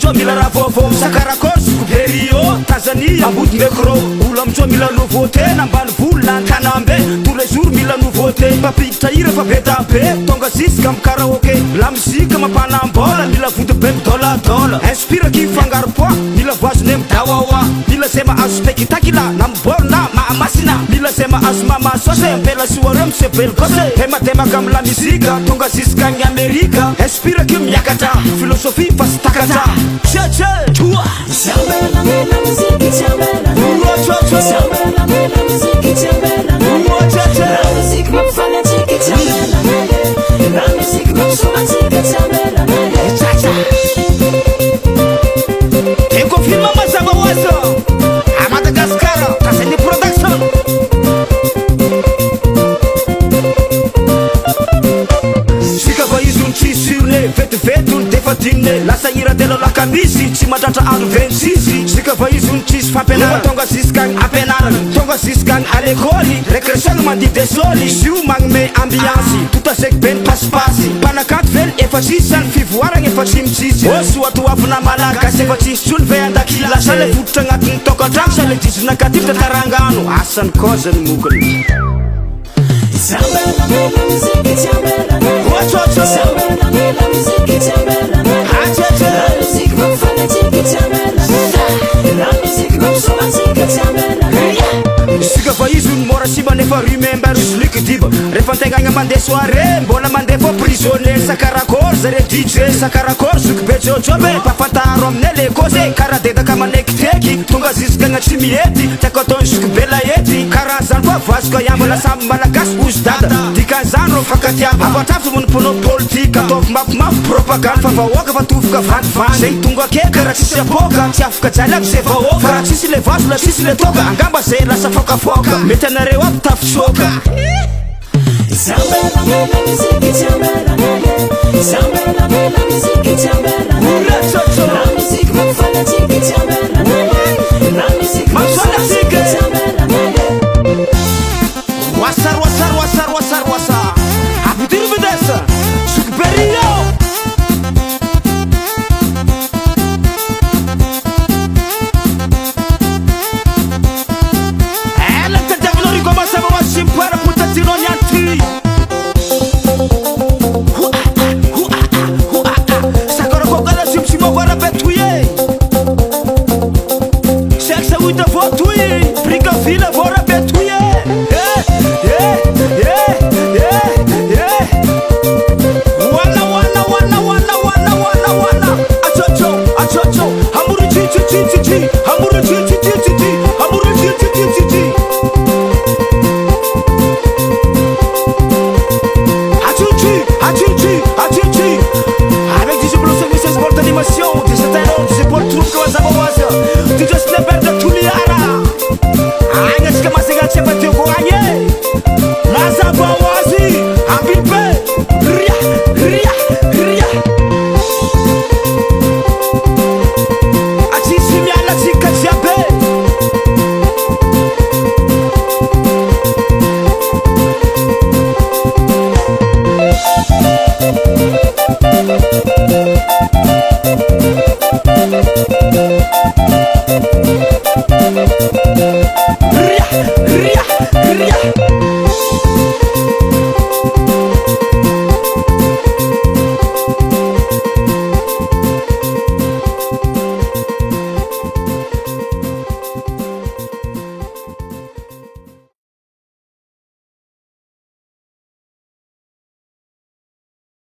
amtsoa mila raha vaovao Sakarakôry Rio Tanzania ambody micro olo amtsoa mila nouveauté nambany volona Tanambe tous les jours mila nouveauté papiditra hira fa be da be tonga jusqu'à am karaoké la musique mampanambola mila vody be midoladola inspire qui fangaro poa mila voisine midawawa mila sema azo spectacle na miborona mahamasina mila sema azo mamasose ampela soare misebelo kose ematemaka amla musique tonga jusqu'à ny Amerika inspire qui miakatra philosophie fa sy takatra tche Ciambella la musique ciambella Ciambella la musique ciambella La musique me fanatique ciambella La musique me somatique ciambella E confirma mazava wazo a Madagascar Tasani Production Sika va izy un ci surne vetivety defa dinne lasa ira dela la kamisi tsy matratra andro 26 sika va izy un ci fampianarana tonga jusqu'à ampianarana tonga jusqu'à à l'école récréation mandi desoli io magnome ambiance tout à sec ben passe-passe panakanto vely efa tsisany fivoaragna efa tsy mitsitsy soatoavina malagasy efa tsisy tsony ve andakila sa le fototra agnatin'ny tokantrano sa le jijona katifitra tarangano asany kozany mokony Ciambella la musique ciambella Ciambella la musique ciambella La musique me fanatique ciambella La musique me somatique ciambella Sika va izy olo mora simba nefa remember slick diba refa antegna mandeha soirée mbola mandeha fa prisonnier Sakarakôry zare DJ Sakarakôry zoky be tsotsobe mpafantaro aminay le cause karaha dedaka manekiteky tonga jusqu'à tsy mihety tiako ataony zoky be lahety karaha zany koa vazoko iambala samby malagasy ozy dada dikan'izany ro fakatiava afatrafy monopônô politika ataovy mafimafy propagande fa vahoaka fa tovoka vandivandy zay tonga akeka raha tsisy apoka tsy afaka jaly aby zay vahoaka fa raha tsisy le vaso la tsisy le toka angamba zay lasa fokafoka mety anareo aby tafisoka Ciambella la musique ciambella Ciambella la musique ciambella La musique me fanatique ciambella La musique me somatique ciambella Wasar Abudir vedessa Superio Ela te devono ricominciare a simpare putazzino nianti Sakara kokala simsimo agora betuye Sexa uita votuye Briga vila vora betuye Avec des blousons et sports d'animation, des satellants, des épaules troupes comme ça, tu just le perds de tout l'Iara. Aïe, est-ce que ma ségasse est pas